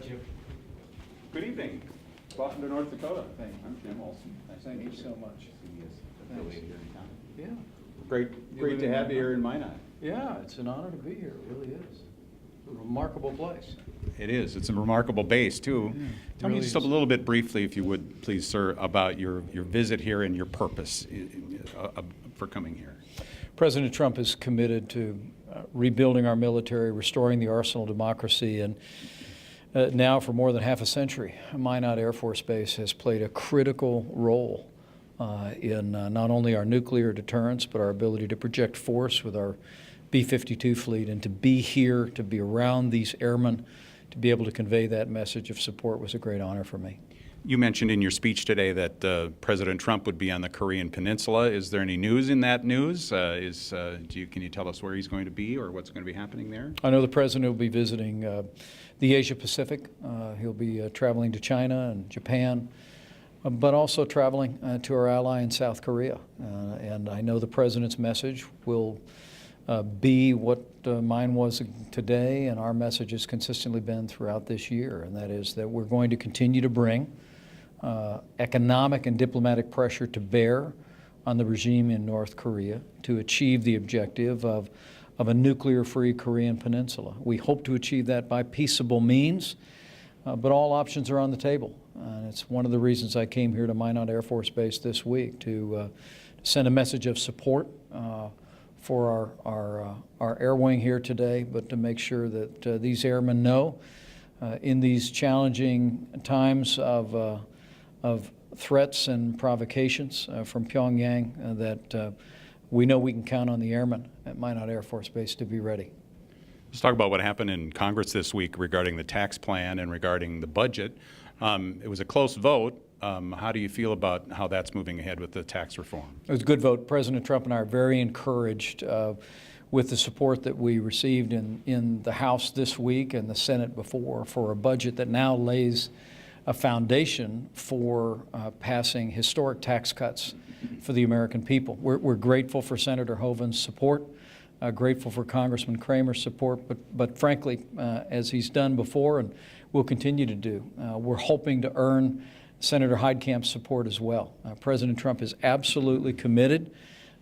Hi, Jim. Good evening. Welcome to North Dakota. I'm Jim Olson. Thank you so much. He is affiliated here in town. Yeah. Great to have you here in Minot. Yeah, it's an honor to be here. It really is. It's a remarkable place. It is. It's a remarkable base, too. Yeah, Tell me really just a is. little bit briefly, if you would, please, sir, about your visit here and your purpose for coming here. President Trump is committed to rebuilding our military, restoring the arsenal of democracy, and now for more than half a century, Minot Air Force Base has played a critical role in not only our nuclear deterrence, but our ability to project force with our B-52 fleet, and to be here, to be around these airmen, to be able to convey that message of support was a great honor for me. You mentioned in your speech today that President Trump would be on the Korean Peninsula. Is there any news in that news? Can you tell us where he's going to be or what's going to be happening there? I know the President will be visiting the Asia Pacific. He'll be traveling to China and Japan, but also traveling to our ally in South Korea. And I know the President's message will be what mine was today, and our message has consistently been throughout this year, and that is that we're going to continue to bring economic and diplomatic pressure to bear on the regime in North Korea to achieve the objective of a nuclear-free Korean peninsula. We hope to achieve that by peaceable means, but all options are on the table. And it's one of the reasons I came here to Minot Air Force Base this week to send a message of support for our air wing here today, but to make sure that these airmen know in these challenging times of threats and provocations from Pyongyang that we know we can count on the airmen at Minot Air Force Base to be ready. Let's talk about what happened in Congress this week regarding the tax plan and regarding the budget. It was a close vote. How do you feel about how that's moving ahead with the tax reform? It was a good vote. President Trump and I are very encouraged with the support that we received in the House this week and the Senate before for a budget that now lays a foundation for passing historic tax cuts for the American people. We're grateful for Senator Hovind's support, grateful for Congressman Kramer's support, but frankly, as he's done before and will continue to do, we're hoping to earn Senator Heidkamp's support as well. President Trump is absolutely committed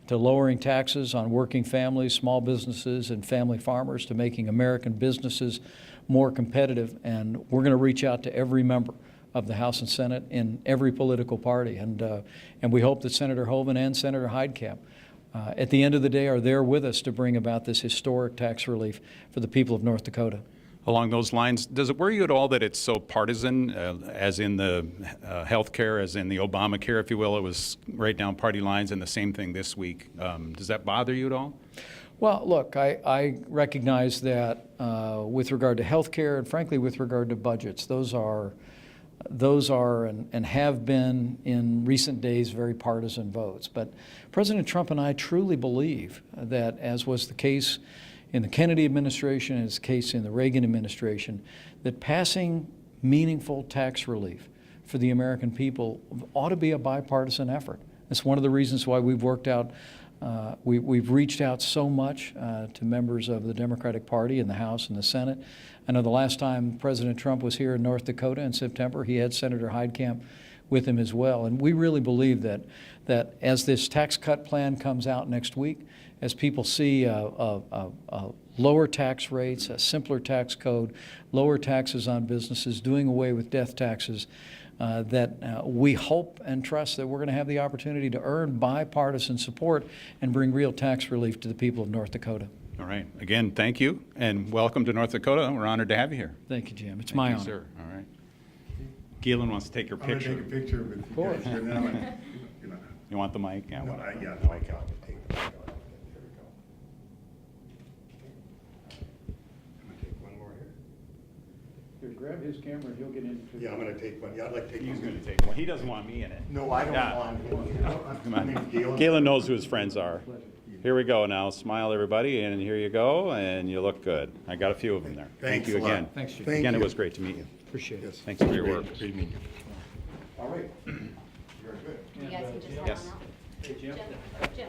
to lowering taxes on working families, small businesses, and family farmers, to making American businesses more competitive, and we're going to reach out to every member of the House and Senate in every political party, and we hope that Senator Hovind and Senator Heidkamp at the end of the day are there with us to bring about this historic tax relief for the people of North Dakota. Along those lines, does it worry you at all that it's so partisan, as in the health care, as in the Obamacare, if you will? It was right down party lines, and the same thing this week. Does that bother you at all? Well, look, I recognize that with regard to health care and, frankly, with regard to budgets, those are and have been in recent days very partisan votes. But President Trump and I truly believe that, as was the case in the Kennedy administration, as the case in the Reagan administration, that passing meaningful tax relief for the American people ought to be a bipartisan effort. It's one of the reasons why we've worked out, we've reached out so much to members of the Democratic Party in the House and the Senate. I know the last time President Trump was here in North Dakota in September, he had Senator Heidkamp with him as well. And we really believe that as this tax cut plan comes out next week, as people see lower tax rates, a simpler tax code, lower taxes on businesses, doing away with death taxes, that we hope and trust that we're going to have the opportunity to earn bipartisan support and bring real tax relief to the people of North Dakota. All right. Again, thank you, and welcome to North Dakota. We're honored to have you here. Thank you, Jim. It's my honor. Sir. All right. Galen wants to take your picture. I'm going to take a picture with you guys here now. You want the mic? Yeah. No, whatever. yeah, Okay. I'll take the mic. There we go. I'm going to take one more here. Here, grab his camera and he'll get into Yeah, I'm going to take one. Yeah, I'd like to take He's one. going to take one. He doesn't want me in it. No, I don't Yeah. want him. Come My on. name's Galen. Galen knows who his friends are. Here we go now. Smile, everybody, and here you go, and you look good. I got a few of them there. Thanks you a lot. again. Thanks, Jim. Thank Again, you. it was great to meet you. Appreciate it. Yes. Thanks for your Great. work. Great to meet you. All right. Very good. You guys can just head Yes. on out. Hey, Jim. Jim?